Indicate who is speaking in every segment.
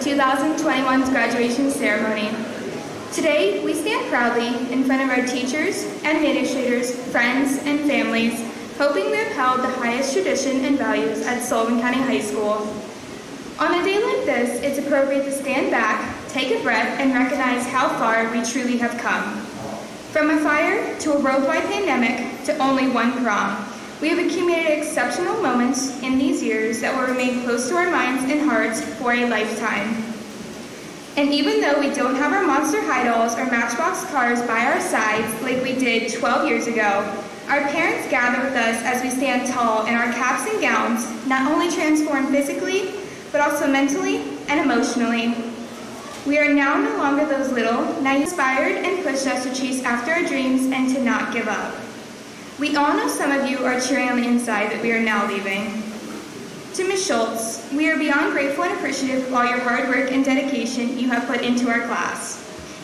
Speaker 1: 2021's graduation ceremony. Today, we stand proudly in front of our teachers, administrators, friends, and families, hoping we upheld the highest tradition and values at Sullivan County High School. On a day like this, it's appropriate to stand back, take a breath, and recognize how far we truly have come. From a fire to a worldwide pandemic to only one prom, we have accumulated exceptional moments in these years that will remain close to our minds and hearts for a lifetime. And even though we don't have our monster high dolls or matchbox cars by our sides like we did 12 years ago, our parents gather with us as we stand tall in our caps and gowns, not only transformed physically, but also mentally and emotionally. We are now no longer those little, naive, inspired and pushed us to chase after our dreams and to not give up. We all know some of you are cheering on the inside that we are now leaving. To Ms. Schultz, we are beyond grateful and appreciative of all your hard work and dedication you have put into our class.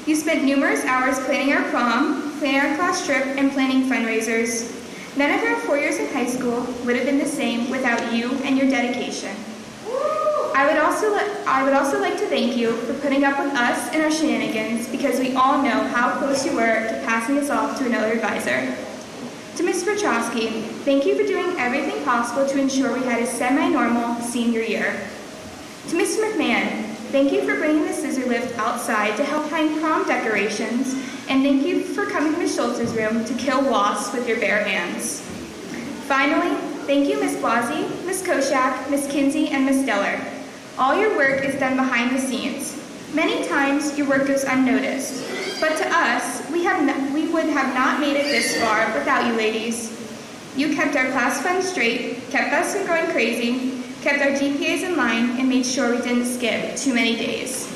Speaker 1: You spent numerous hours planning our prom, planning our class trip, and planning fundraisers. None of our 4 years in high school would have been the same without you and your dedication. I would also like to thank you for putting up with us and our shenanigans, because we all know how close you were to passing us off to another advisor. To Ms. Petrosky, thank you for doing everything possible to ensure we had a semi-normal senior year. To Mr. McMahon, thank you for bringing the scissor lift outside to help hang prom decorations, and thank you for coming to Ms. Schultz's room to kill wasps with your bare hands. Finally, thank you Ms. Blasi, Ms. Koshak, Ms. Kinsey, and Ms. Steller. All your work is done behind the scenes. Many times your work goes unnoticed, but to us, we would have not made it this far without you ladies. You kept our class funds straight, kept us from going crazy, kept our GPAs in line, and made sure we didn't skip too many days.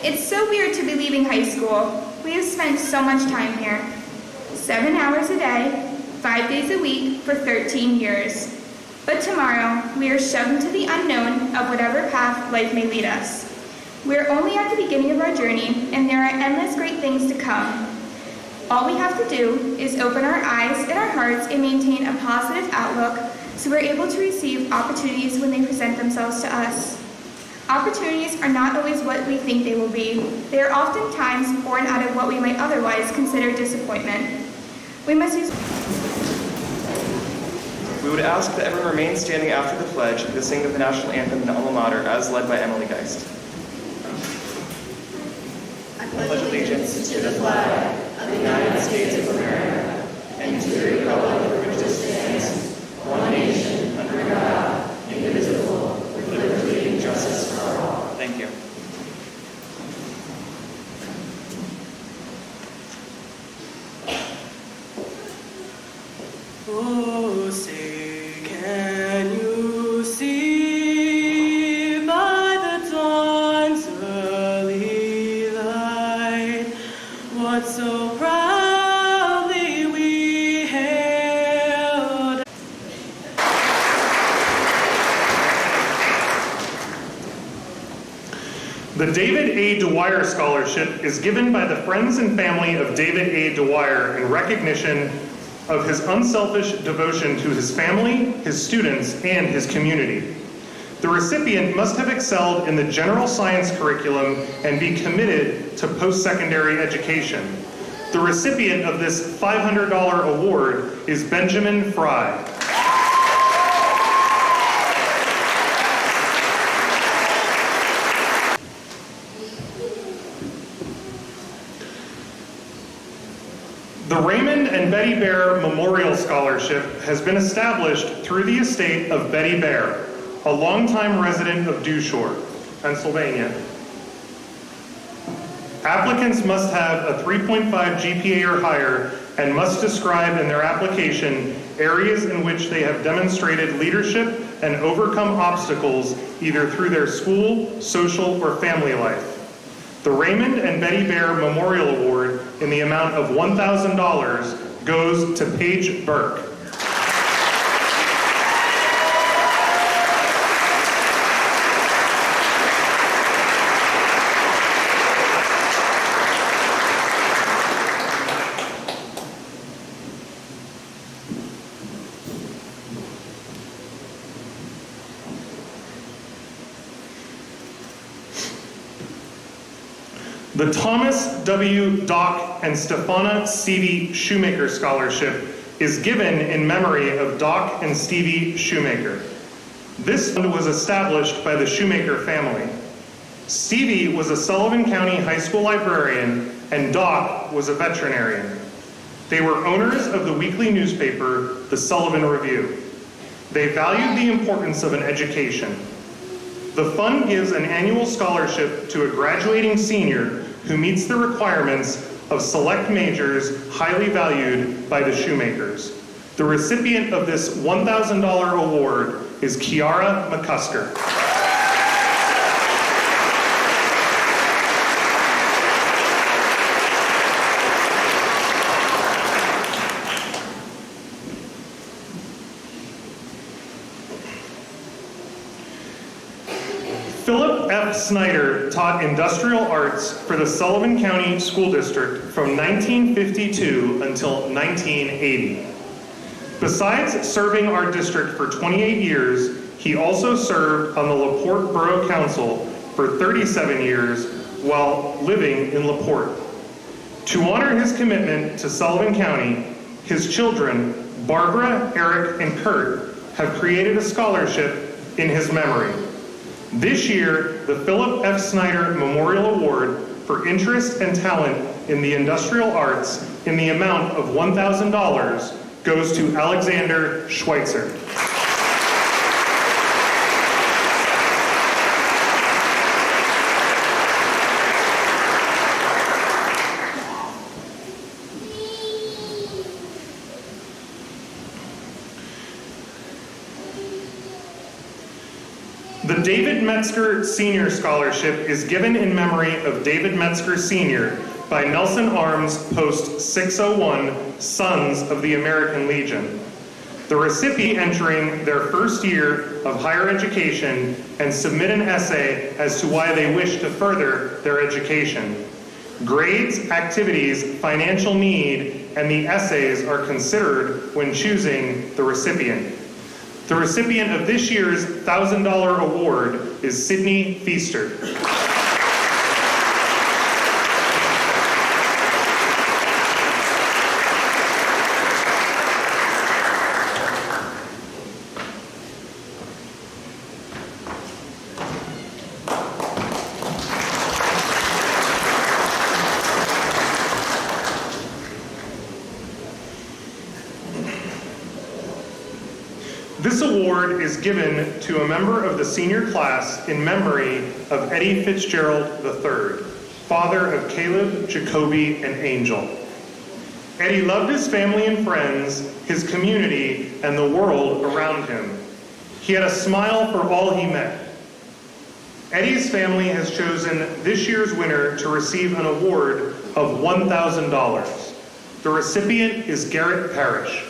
Speaker 1: It's so weird to be leaving high school. We have spent so much time here. 7 hours a day, 5 days a week for 13 years. But tomorrow, we are shoved into the unknown of whatever path life may lead us. We are only at the beginning of our journey, and there are endless great things to come. All we have to do is open our eyes and our hearts and maintain a positive outlook so we're able to receive opportunities when they present themselves to us. Opportunities are not always what we think they will be. They are oftentimes born out of what we might otherwise consider disappointment. We
Speaker 2: would ask that everyone remain standing after the pledge to sing of the national anthem in the alma mater as led by Emily Geist.
Speaker 3: I pledge allegiance to the flag of the United States of America and to the republic for which it stands, one nation, under God, indivisible, with liberty and justice for all.
Speaker 2: Thank you.
Speaker 4: Oh, say, can you see by the dawn's early light what so proudly we hailed?
Speaker 5: The David A. Dwyer Scholarship is given by the friends and family of David A. Dwyer in recognition of his unselfish devotion to his family, his students, and his community. The recipient must have excelled in the general science curriculum and be committed to post-secondary education. The recipient of this $500 award is Benjamin Fry. The Raymond and Betty Bear Memorial Scholarship has been established through the estate of Betty Bear, a longtime resident of Dewshore, Pennsylvania. Applicants must have a 3.5 GPA or higher and must describe in their application areas in which they have demonstrated leadership and overcome obstacles either through their school, social, or family life. The Raymond and Betty Bear Memorial Award in the amount of $1,000 goes to Paige Burke. The Thomas W. Doc and Stefana Stevie Shoemaker Scholarship is given in memory of Doc and Stevie Shoemaker. This fund was established by the Shoemaker family. Stevie was a Sullivan County High School librarian, and Doc was a veterinarian. They were owners of the weekly newspaper, the Sullivan Review. They valued the importance of an education. The fund gives an annual scholarship to a graduating senior who meets the requirements of select majors highly valued by the Shoemakers. The recipient of this $1,000 award is Kiara McCusker. Philip F. Snyder taught industrial arts for the Sullivan County School District from 1952 until 1980. Besides serving our district for 28 years, he also served on the LaPorte Borough Council for 37 years while living in LaPorte. To honor his commitment to Sullivan County, his children, Barbara, Eric, and Kurt, have created a scholarship in his memory. This year, the Philip F. Snyder Memorial Award for Interest and Talent in the Industrial Arts in the amount of $1,000 goes to Alexander Schweitzer. The David Metzger Senior Scholarship is given in memory of David Metzger Sr. by Nelson Arms Post 601, Sons of the American Legion. The recipient entering their first year of higher education and submit an essay as to why they wish to further their education. Grades, activities, financial need, and the essays are considered when choosing the recipient. The recipient of this year's $1,000 award is Sydney Feaster. This award is given to a member of the senior class in memory of Eddie Fitzgerald III, father of Caleb, Jacoby, and Angel. Eddie loved his family and friends, his community, and the world around him. He had a smile for all he met. Eddie's family has chosen this year's winner to receive an award of $1,000. The recipient is Garrett Parrish.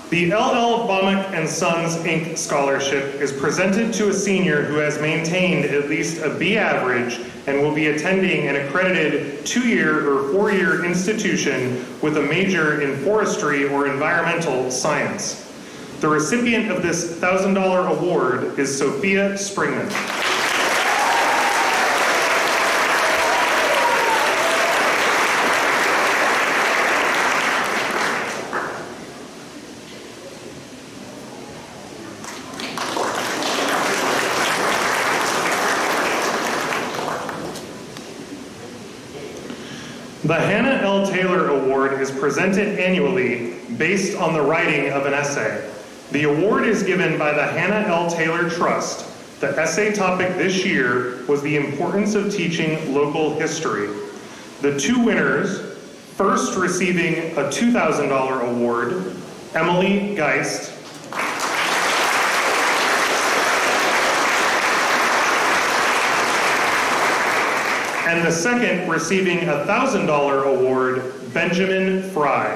Speaker 5: The L.L. Baumick and Sons, Inc. Scholarship is presented to a senior who has maintained at least a B average and will be attending an accredited 2-year or 4-year institution with a major in forestry or environmental science. The recipient of this $1,000 award is Sophia Springman. The Hannah L. Taylor Award is presented annually based on the writing of an essay. The award is given by the Hannah L. Taylor Trust. The essay topic this year was the importance of teaching local history. The two winners, first receiving a $2,000 award, Emily Geist, and the second receiving a $1,000 award, Benjamin Fry.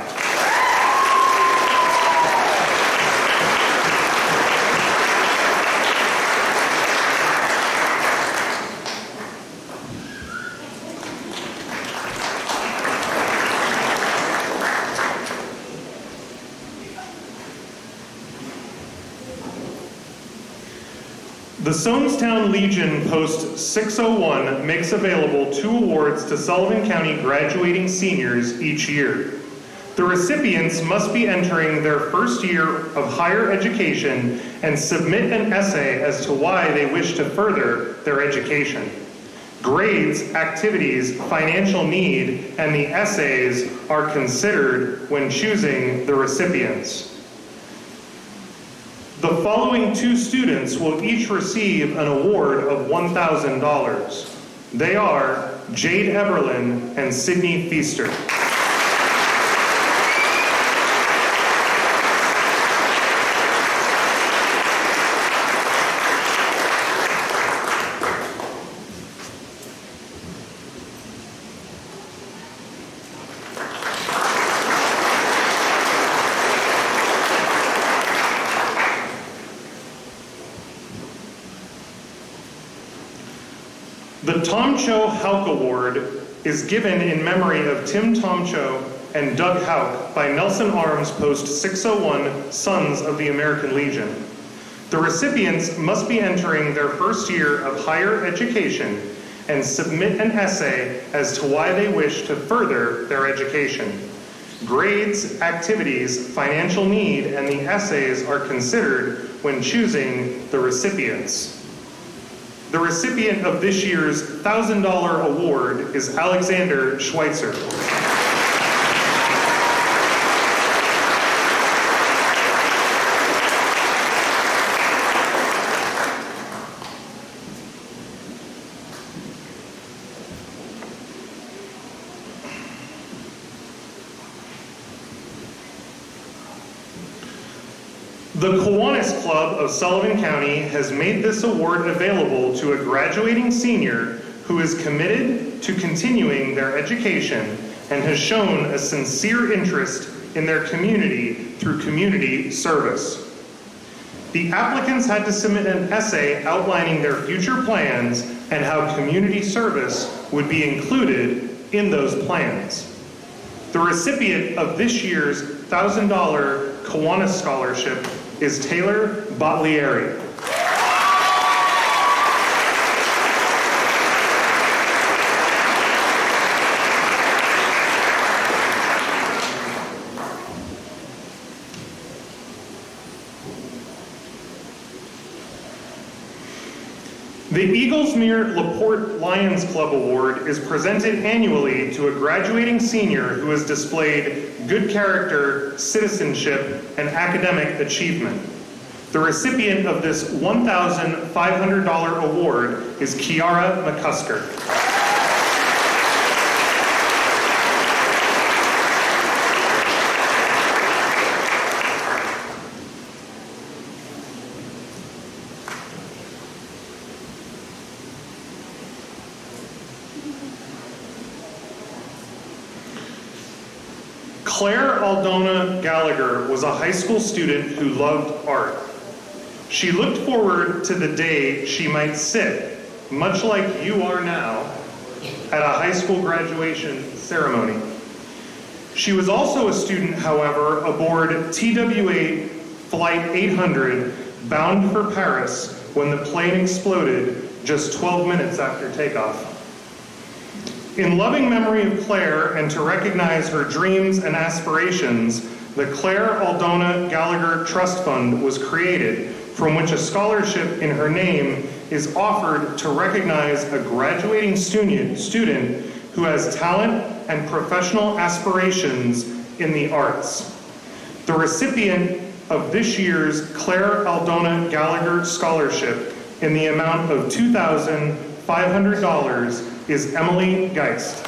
Speaker 5: The Sonestown Legion Post 601 makes available 2 awards to Sullivan County graduating seniors each year. The recipients must be entering their first year of higher education and submit an essay as to why they wish to further their education. Grades, activities, financial need, and the essays are considered when choosing the recipients. The following 2 students will each receive an award of $1,000. They are Jade Eberlin and Sydney Feaster. The Tomcho Hauk Award is given in memory of Tim Tomcho and Doug Hauk by Nelson Arms Post 601 Sons of the American Legion. The recipients must be entering their first year of higher education and submit an essay as to why they wish to further their education. Grades, activities, financial need, and the essays are considered when choosing the recipients. The recipient of this year's $1,000 award is Alexander Schweitzer. The Kiwanis Club of Sullivan County has made this award available to a graduating senior who is committed to continuing their education and has shown a sincere interest in their community through community service. The applicants had to submit an essay outlining their future plans and how community service would be included in those plans. The recipient of this year's $1,000 Kiwanis Scholarship is Taylor Botlieri. The Eaglesmere LaPorte Lions Club Award is presented annually to a graduating senior who has displayed good character, citizenship, and academic achievement. The recipient of this $1,500 award is Kiara McCusker. Claire Aldona Gallagher was a high school student who loved art. She looked forward to the day she might sit, much like you are now, at a high school graduation ceremony. She was also a student, however, aboard TWA Flight 800, bound for Paris, when the plane exploded just 12 minutes after takeoff. In loving memory of Claire and to recognize her dreams and aspirations, the Claire Aldona Gallagher Trust Fund was created, from which a scholarship in her name is offered to recognize a graduating student who has talent and professional aspirations in the arts. The recipient of this year's Claire Aldona Gallagher Scholarship in the amount of $2,500 is Emily Geist.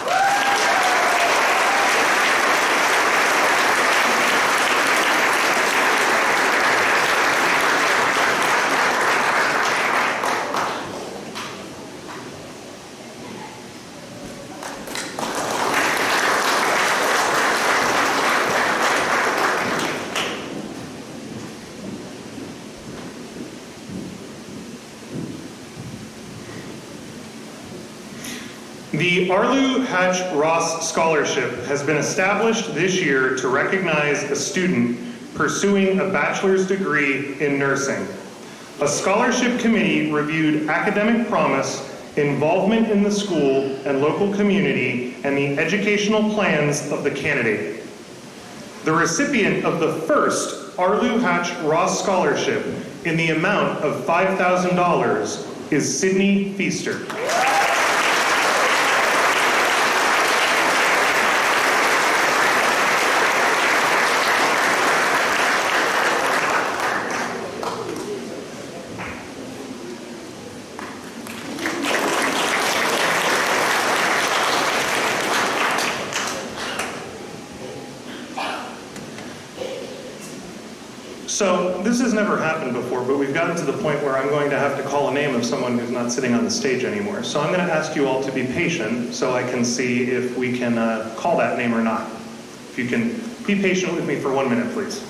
Speaker 5: The Arlu Hatch Ross Scholarship has been established this year to recognize a student pursuing a bachelor's degree in nursing. A scholarship committee reviewed academic promise, involvement in the school and local community, and the educational plans of the candidate. The recipient of the first Arlu Hatch Ross Scholarship in the amount of $5,000 is Sydney Feaster. So this has never happened before, but we've gotten to the point where I'm going to have to call a name of someone who's not sitting on the stage anymore. So I'm going to ask you all to be patient so I can see if we can call that name or not. If you can be patient with me for 1 minute, please.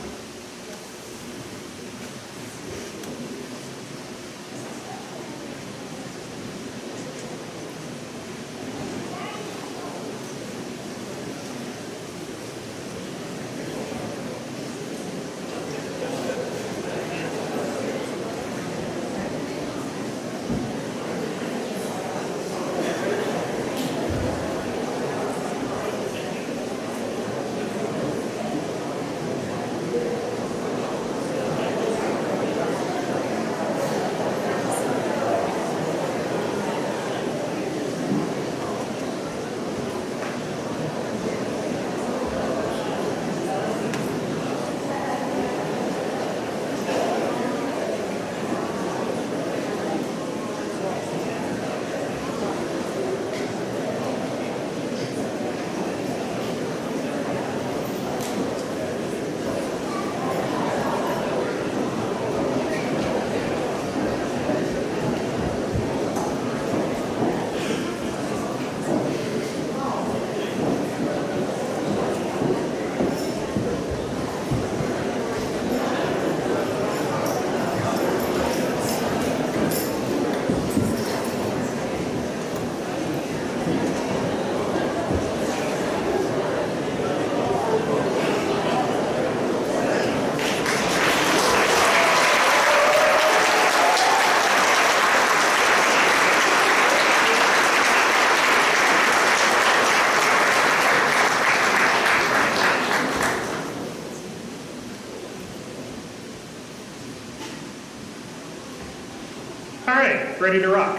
Speaker 5: All right, ready to rock.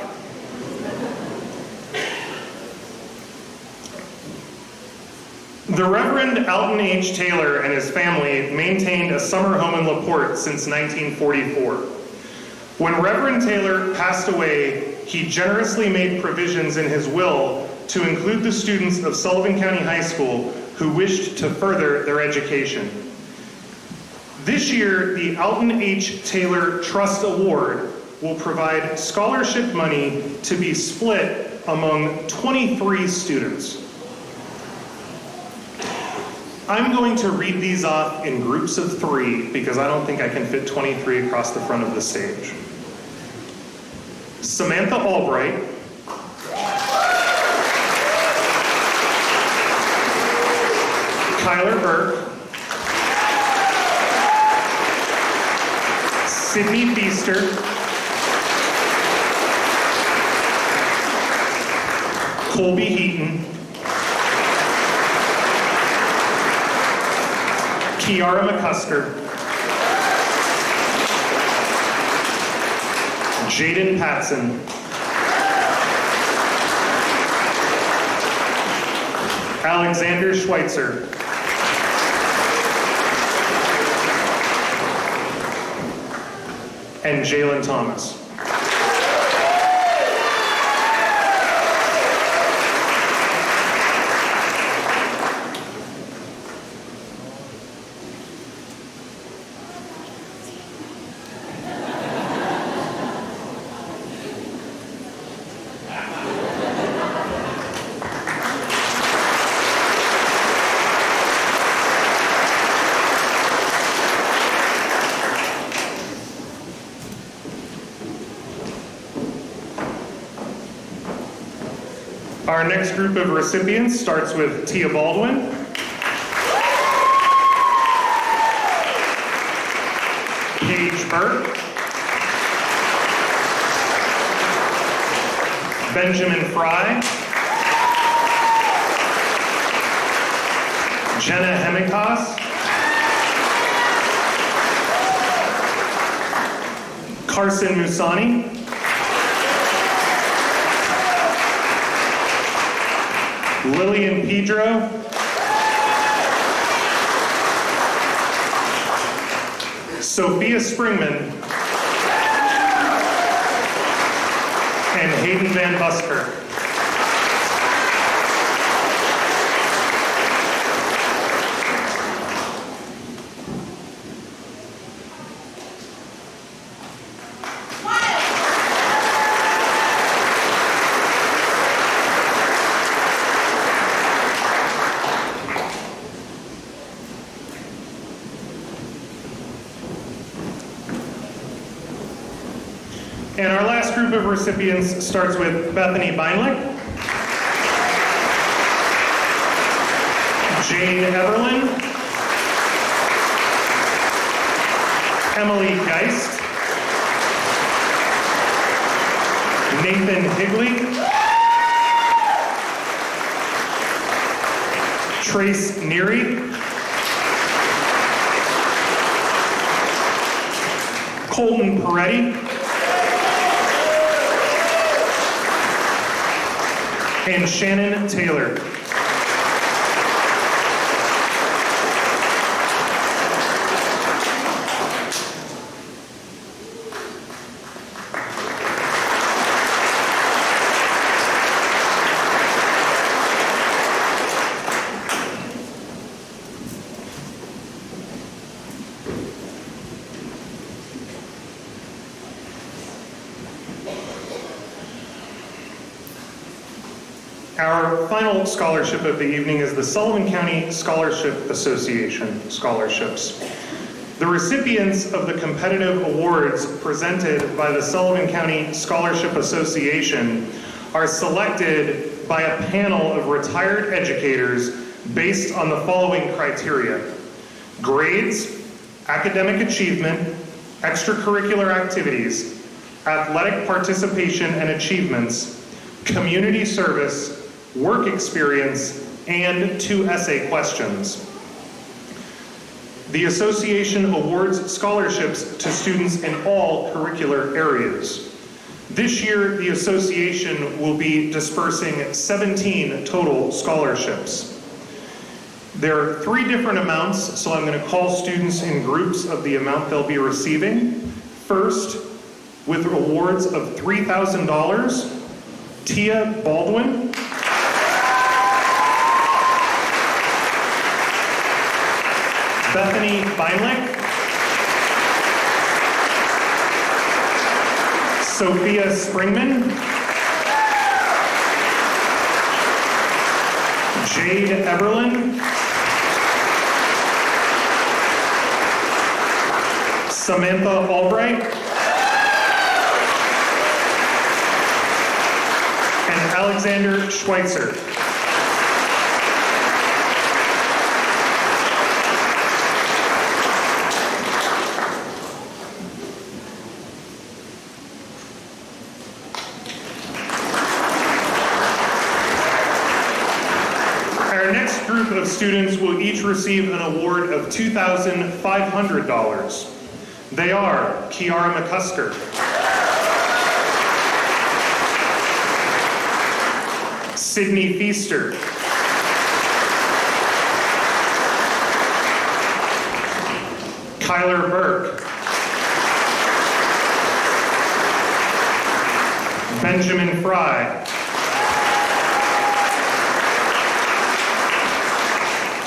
Speaker 5: The Reverend Alton H. Taylor and his family maintained a summer home in LaPorte since 1944. When Reverend Taylor passed away, he generously made provisions in his will to include the students of Sullivan County High School who wished to further their education. This year, the Alton H. Taylor Trust Award will provide scholarship money to be split among 23 students. I'm going to read these off in groups of 3 because I don't think I can fit 23 across the front of the stage. Samantha Albright, Kyler Burke, Sydney Feaster, Colby Heaton, Kiara McCusker, Jaden Patson, Alexander Schweitzer, and Jalen Thomas. Our next group of recipients starts with Tia Baldwin, Paige Burke, Benjamin Fry, Jenna Hemikas, Carson Musani, Lillian Pedro, Sophia Springman, and Hayden Van Busker. And our last group of recipients starts with Bethany Beinlich, Jane Everlin, Emily Geist, Nathan Higley, Trace Neary, Colton Peretti, and Shannon Taylor. Our final scholarship of the evening is the Sullivan County Scholarship Association scholarships. The recipients of the competitive awards presented by the Sullivan County Scholarship Association are selected by a panel of retired educators based on the following criteria: grades, academic achievement, extracurricular activities, athletic participation and achievements, community service, work experience, and 2 essay questions. The association awards scholarships to students in all curricular areas. This year, the association will be dispersing 17 total scholarships. There are 3 different amounts, so I'm going to call students in groups of the amount they'll be receiving. First, with awards of $3,000, Tia Baldwin, Bethany Beinlich, Sophia Springman, Jade Eberlin, Samantha Albright, and Alexander Schweitzer. Our next group of students will each receive an award of $2,500. They are Kiara McCusker, Sydney Feaster, Kyler Burke, Benjamin Fry,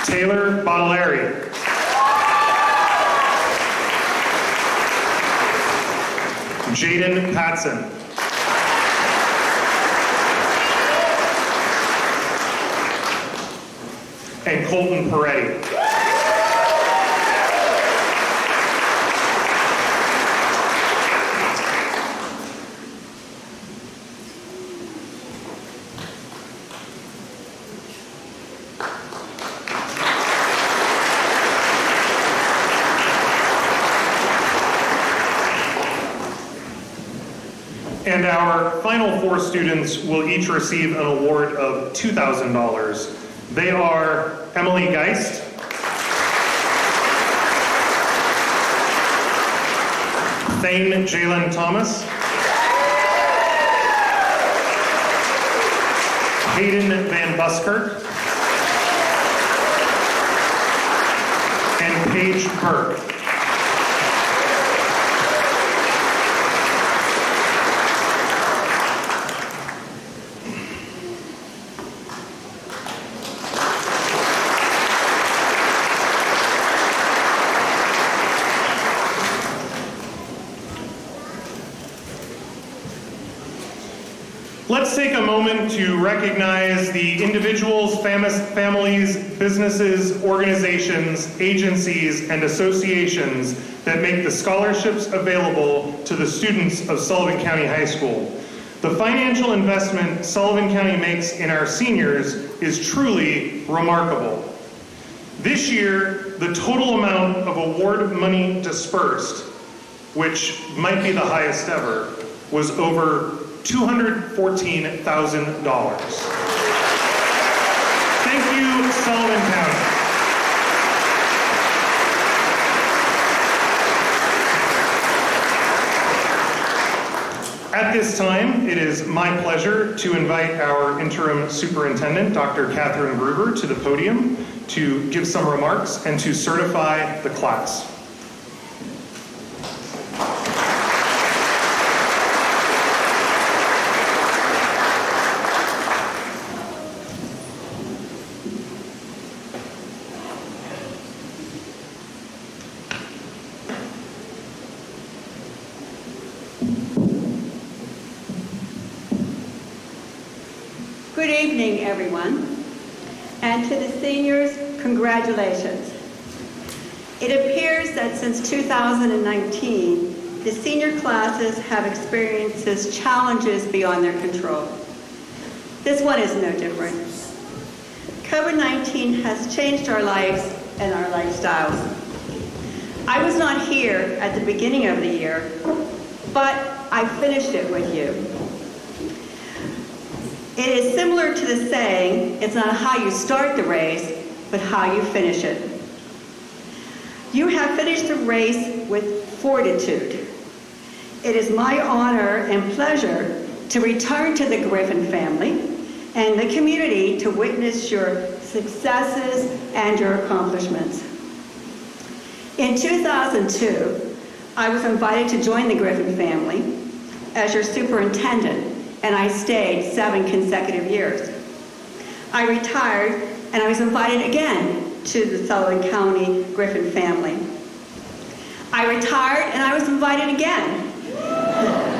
Speaker 5: Taylor Baudelaire, Jaden Patson, and Colton Peretti. And our final 4 students will each receive an award of $2,000. They are Emily Geist, Thane Jalen Thomas, Hayden Van Buskirk, and Paige Burke. Let's take a moment to recognize the individuals, families, businesses, organizations, agencies, and associations that make the scholarships available to the students of Sullivan County High School. The financial investment Sullivan County makes in our seniors is truly remarkable. This year, the total amount of award money dispersed, which might be the highest ever, was over $214,000. Thank you, Sullivan County. At this time, it is my pleasure to invite our interim superintendent, Dr. Catherine Gruber, to the podium to give some remarks and to certify the class.
Speaker 6: Good evening, everyone. And to the seniors, congratulations. It appears that since 2019, the senior classes have experienced challenges beyond their control. This one is no different. COVID-19 has changed our lives and our lifestyles. I was not here at the beginning of the year, but I finished it with you. It is similar to the saying, it's not how you start the race, but how you finish it. You have finished the race with fortitude. It is my honor and pleasure to return to the Griffin family and the community to witness your successes and your accomplishments. In 2002, I was invited to join the Griffin family as your superintendent, and I stayed 7 consecutive years. I retired, and I was invited again to the Sullivan County Griffin family. I retired, and I was invited again,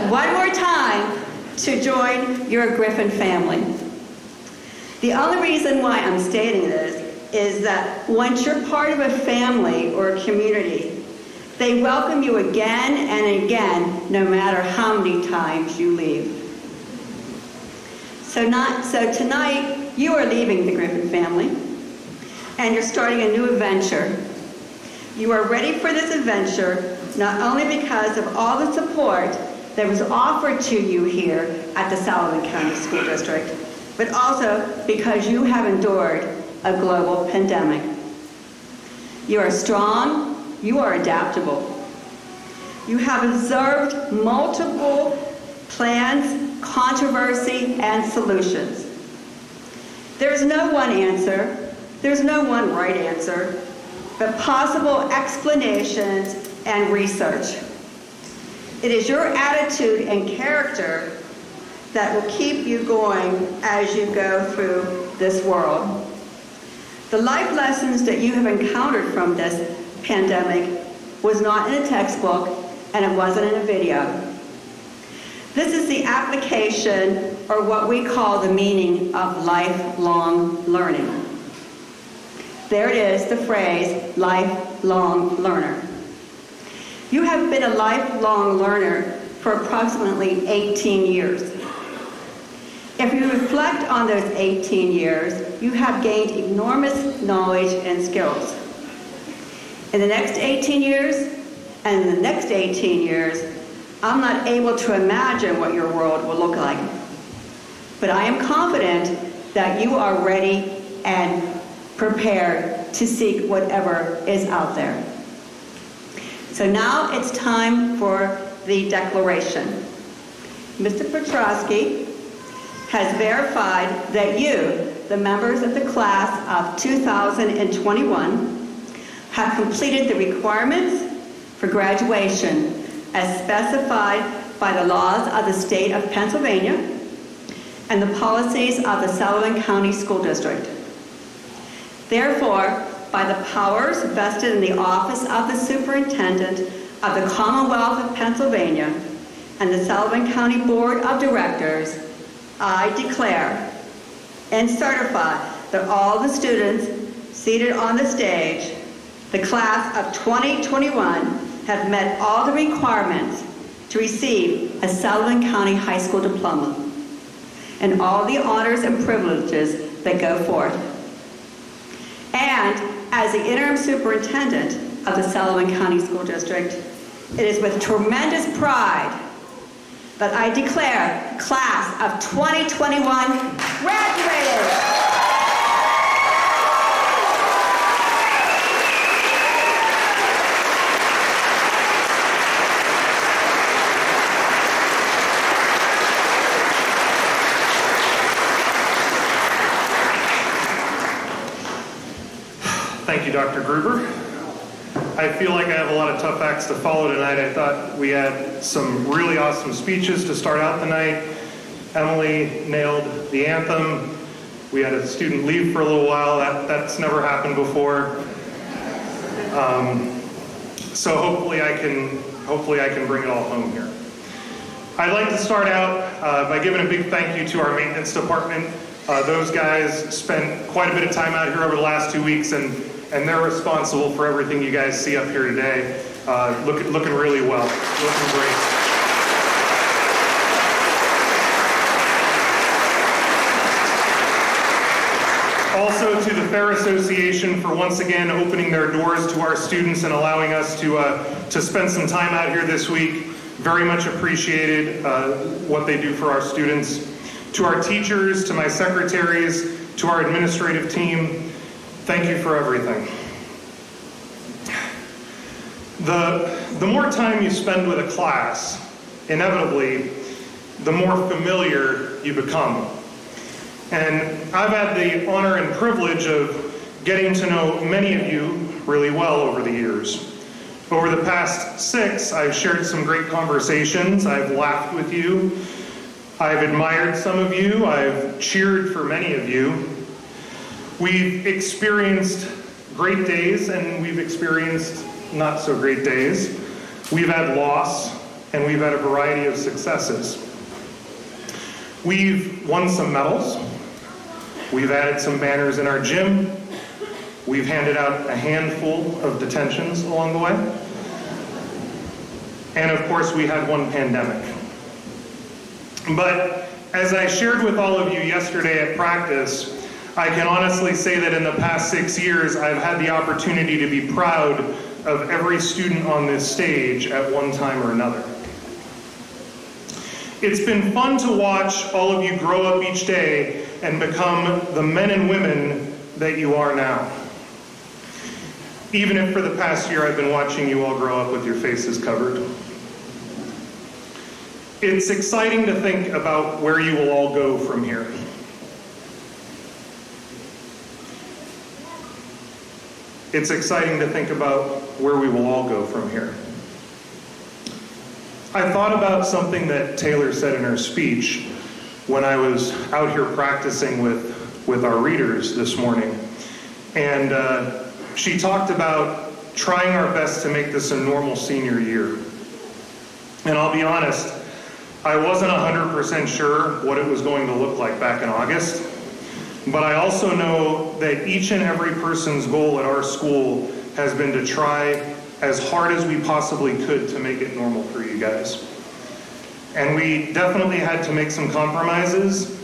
Speaker 6: one more time, to join your Griffin family. The only reason why I'm stating this is that once you're part of a family or a community, they welcome you again and again, no matter how many times you leave. So tonight, you are leaving the Griffin family, and you're starting a new adventure. You are ready for this adventure, not only because of all the support that was offered to you here at the Sullivan County School District, but also because you have endured a global pandemic. You are strong, you are adaptable. You have observed multiple plans, controversy, and solutions. There's no one answer, there's no one right answer, but possible explanations and research. It is your attitude and character that will keep you going as you go through this world. The life lessons that you have encountered from this pandemic was not in a textbook, and it wasn't in a video. This is the application, or what we call the meaning of lifelong learning. There it is, the phrase, lifelong learner. You have been a lifelong learner for approximately 18 years. If you reflect on those 18 years, you have gained enormous knowledge and skills. In the next 18 years, and in the next 18 years, I'm not able to imagine what your world will look like. But I am confident that you are ready and prepared to seek whatever is out there. So now it's time for the declaration. Mr. Petrosky has verified that you, the members of the class of 2021, have completed the requirements for graduation as specified by the laws of the state of Pennsylvania and the policies of the Sullivan County School District. Therefore, by the powers vested in the office of the Superintendent of the Commonwealth of Pennsylvania and the Sullivan County Board of Directors, I declare and certify that all the students seated on the stage, the class of 2021, have met all the requirements to receive a Sullivan County High School diploma and all the honors and privileges that go forth. And as the interim superintendent of the Sullivan County School District, it is with tremendous pride that I declare the class of 2021 graduated.
Speaker 5: Thank you, Dr. Gruber. I feel like I have a lot of tough acts to follow tonight. I thought we had some really awesome speeches to start out the night. Emily nailed the anthem. We had a student leave for a little while. That's never happened before. So hopefully I can bring it all home here. I'd like to start out by giving a big thank you to our maintenance department. Those guys spent quite a bit of time out here over the last 2 weeks, and they're responsible for everything you guys see up here today. Looking really well, looking great. Also to the Fair Association for once again opening their doors to our students and allowing us to spend some time out here this week. Very much appreciated what they do for our students. To our teachers, to my secretaries, to our administrative team, thank you for everything. The more time you spend with a class, inevitably, the more familiar you become. And I've had the honor and privilege of getting to know many of you really well over the years. Over the past 6, I've shared some great conversations. I've laughed with you. I've admired some of you. I've cheered for many of you. We've experienced great days and we've experienced not so great days. We've had loss and we've had a variety of successes. We've won some medals. We've added some banners in our gym. We've handed out a handful of detentions along the way. And of course, we had one pandemic. But as I shared with all of you yesterday at practice, I can honestly say that in the past 6 years, I've had the opportunity to be proud of every student on this stage at one time or another. It's been fun to watch all of you grow up each day and become the men and women that you are now. Even if for the past year I've been watching you all grow up with your faces covered. It's exciting to think about where you will all go from here. It's exciting to think about where we will all go from here. I thought about something that Taylor said in her speech when I was out here practicing with our readers this morning. And she talked about trying our best to make this a normal senior year. And I'll be honest, I wasn't 100% sure what it was going to look like back in August, but I also know that each and every person's goal at our school has been to try as hard as we possibly could to make it normal for you guys. And we definitely had to make some compromises,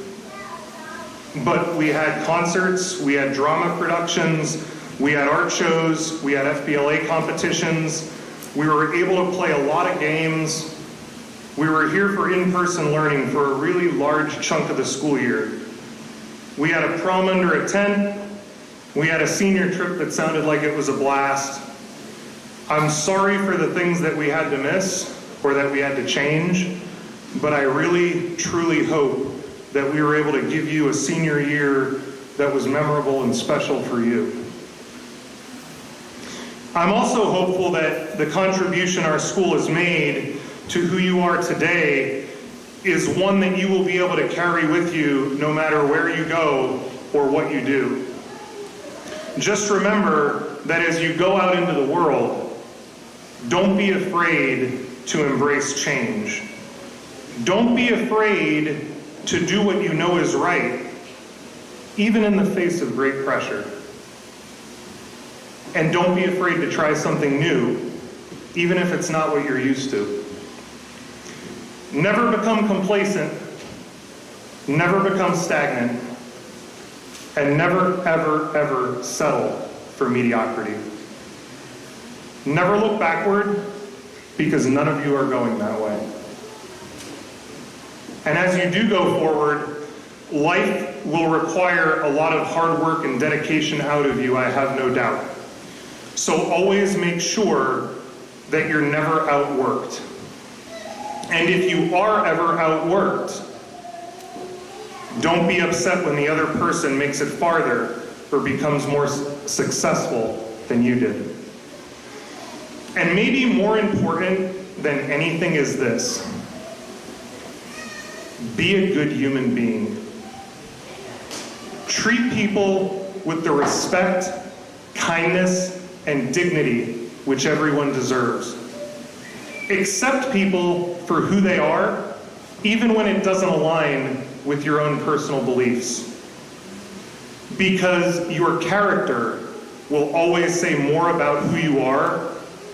Speaker 5: but we had concerts, we had drama productions, we had art shows, we had FBLA competitions, we were able to play a lot of games, We were here for in-person learning for a really large chunk of the school year. We had a prom under a tent. We had a senior trip that sounded like it was a blast. I'm sorry for the things that we had to miss or that we had to change, but I really, truly hope that we were able to give you a senior year that was memorable and special for you. I'm also hopeful that the contribution our school has made to who you are today is one that you will be able to carry with you no matter where you go or what you do. Just remember that as you go out into the world, don't be afraid to embrace change. Don't be afraid to do what you know is right, even in the face of great pressure. And don't be afraid to try something new, even if it's not what you're used to. Never become complacent, never become stagnant, and never, ever, ever settle for mediocrity. Never look backward, because none of you are going that way. And as you do go forward, life will require a lot of hard work and dedication out of you, I have no doubt. So always make sure that you're never outworked. And if you are ever outworked, don't be upset when the other person makes it farther or becomes more successful than you did. And maybe more important than anything is this: be a good human being. Treat people with the respect, kindness, and dignity which everyone deserves. Accept people for who they are, even when it doesn't align with your own personal beliefs. Because your character will always say more about who you are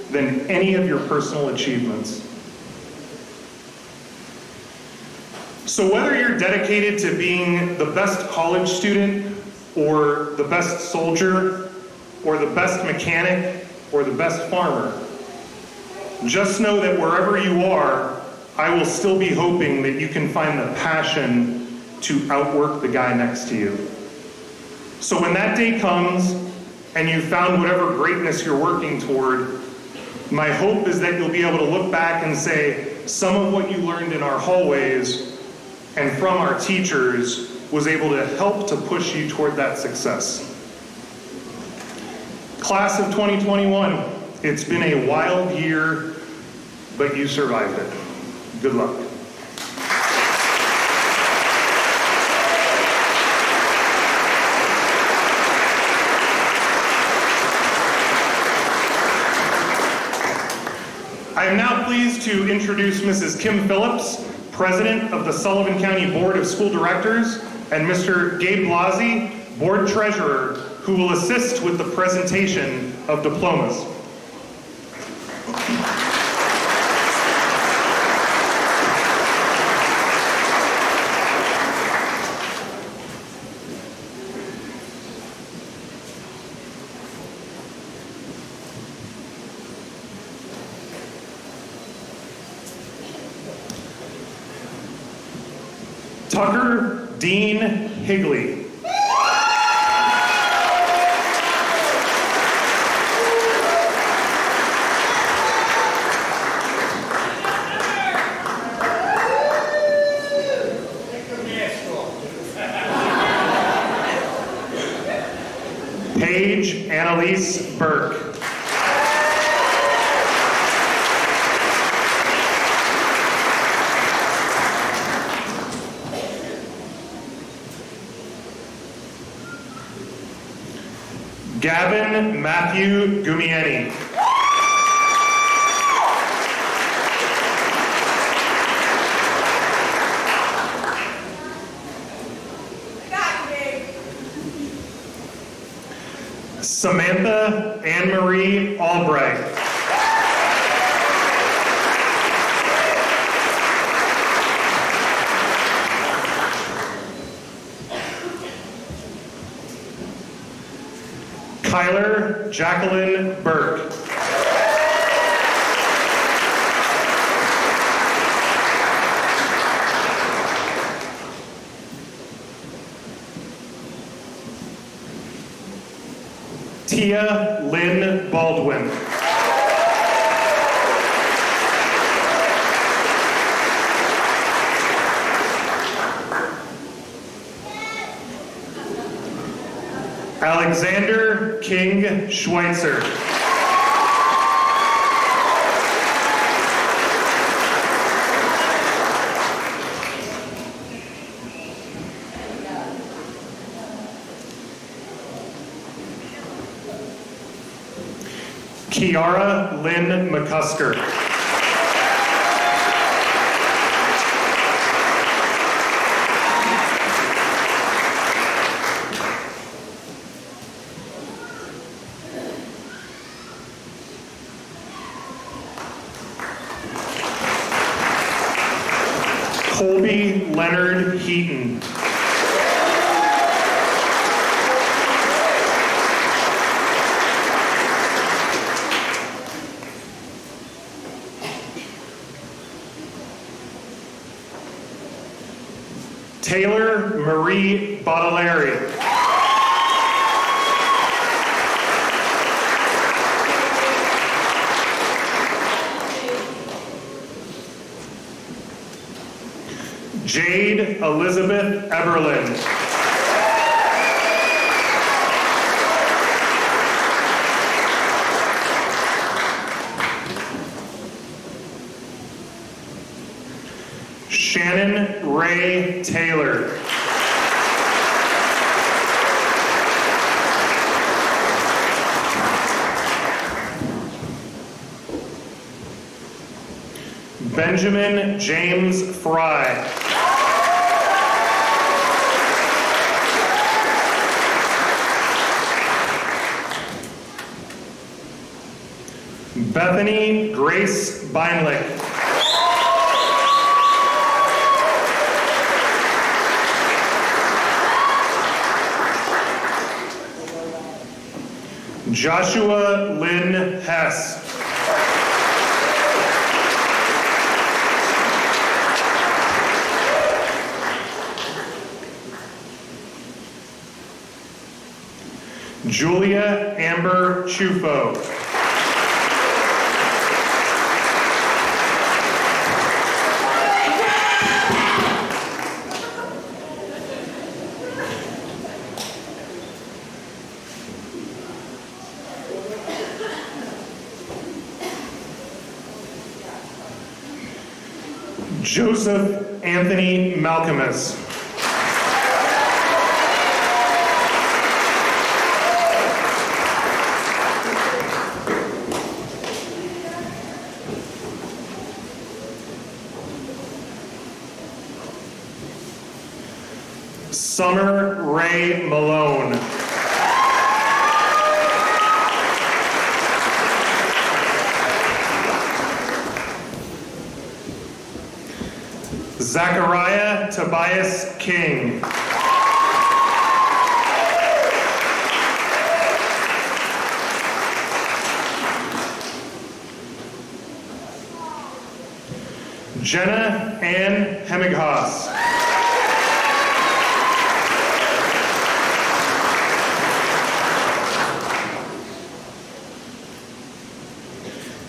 Speaker 5: than any of your personal achievements. So whether you're dedicated to being the best college student, or the best soldier, or the best mechanic, or the best farmer, just know that wherever you are, I will still be hoping that you can find the passion to outwork the guy next to you. So when that day comes and you've found whatever greatness you're working toward, my hope is that you'll be able to look back and say, some of what you learned in our hallways and from our teachers was able to help to push you toward that success. Class of 2021, it's been a wild year, but you survived it. Good luck. I am now pleased to introduce Mrs. Kim Phillips, President of the Sullivan County Board of School Directors, and Mr. Gabe Blasi, Board Treasurer, who will assist with the presentation of diplomas. Tucker Dean Higley. Paige Annalise Burke. Gavin Matthew Gumieni. Samantha Anne-Marie Albright. Kyler Jacqueline Burke. Tia Lynn Baldwin. Alexander King Schweitzer. Kiara Lynn McCusker. Colby Leonard Heaton. Taylor Marie Baudelaire. Jade Elizabeth Eberlin. Shannon Ray Taylor. Benjamin James Fry. Bethany Grace Beinlich. Joshua Lynn Hess. Julia Amber Chufo. Joseph Anthony Malcolmus. Summer Ray Malone. Zachariah Tobias King. Jenna Ann Hemighaus.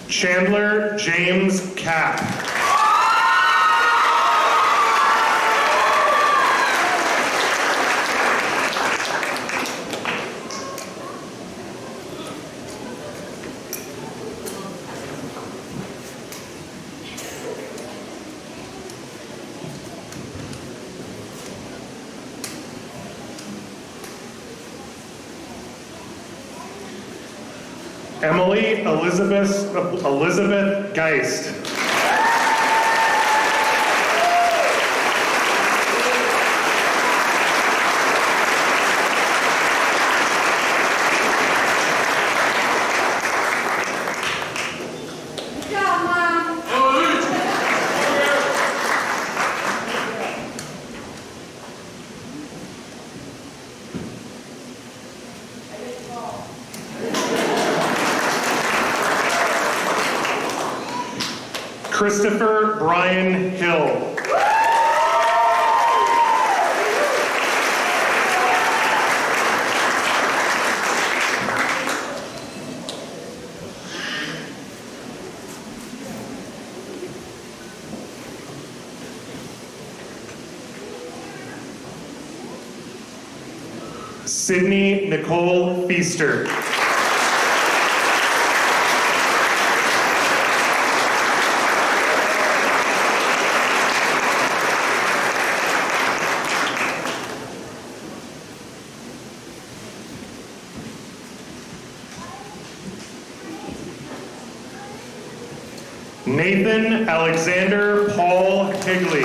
Speaker 5: Chandler James Capp. Emily Elizabeth Geist. Christopher Brian Hill. Sydney Nicole Feaster. Nathan Alexander Paul Higley.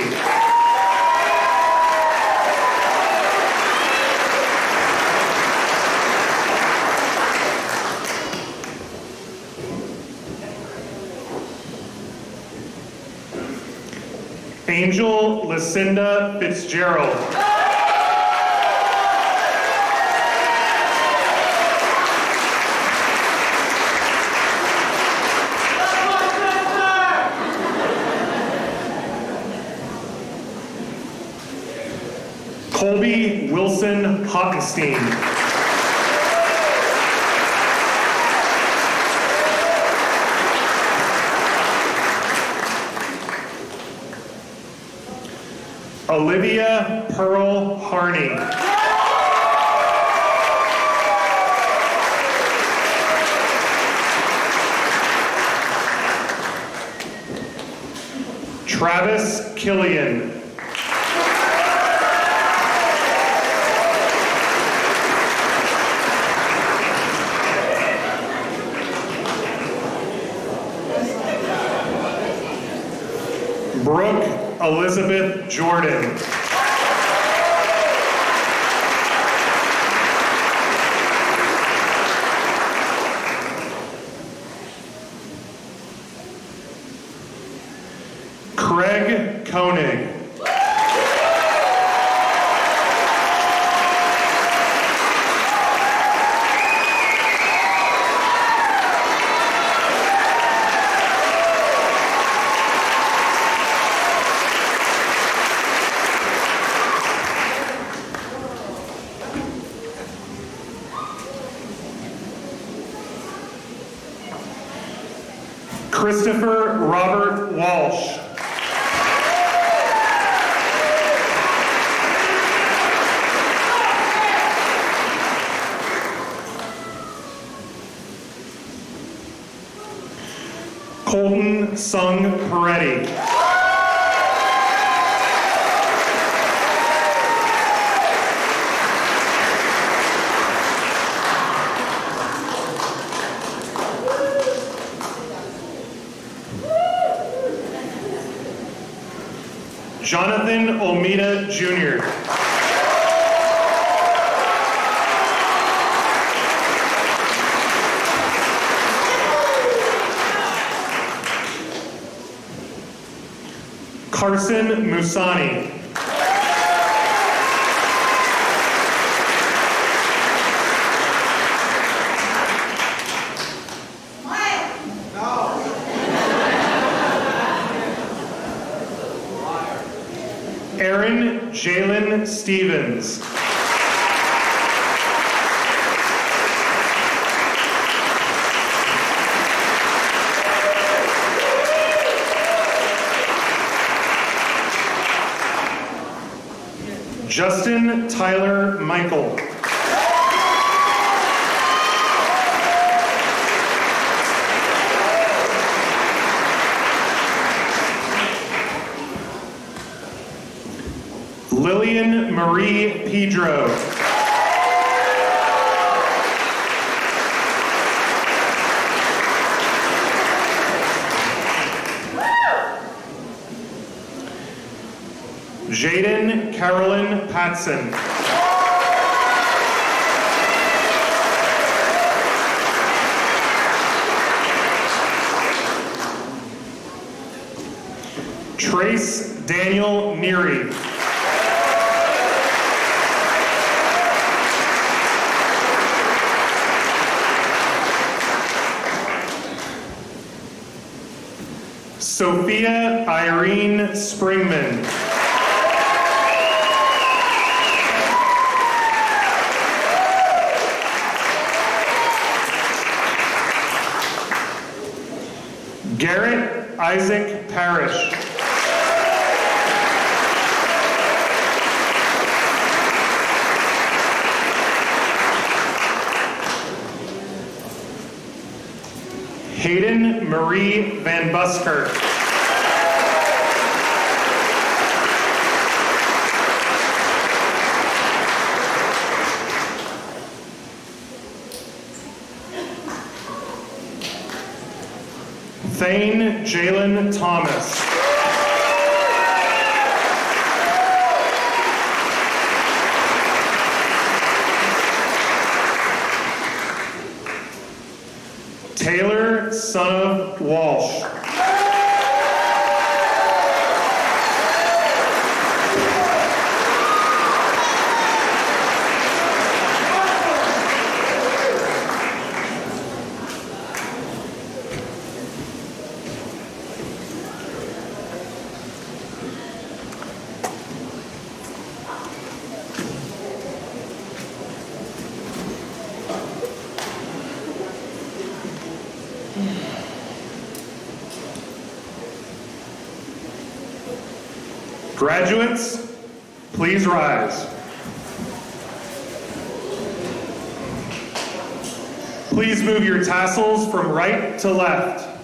Speaker 5: Angel Lucinda Fitzgerald. Colby Wilson Hockenstein. Olivia Pearl Harney. Travis Killian. Brooke Elizabeth Jordan. Craig Koenig. Christopher Robert Walsh. Colton Sung Peretti. Jonathan Olmeda Jr. Carson Musani. Aaron Jalen Stevens. Justin Tyler Michael. Lillian Marie Pedro. Jaden Carolyn Patson. Trace Daniel Neary. Sophia Irene Springman. Garrett Isaac Parrish. Hayden Marie Van Buskirk. Thane Jalen Thomas. Taylor, son of Walsh. Graduates, please rise. Please move your tassels from right to left.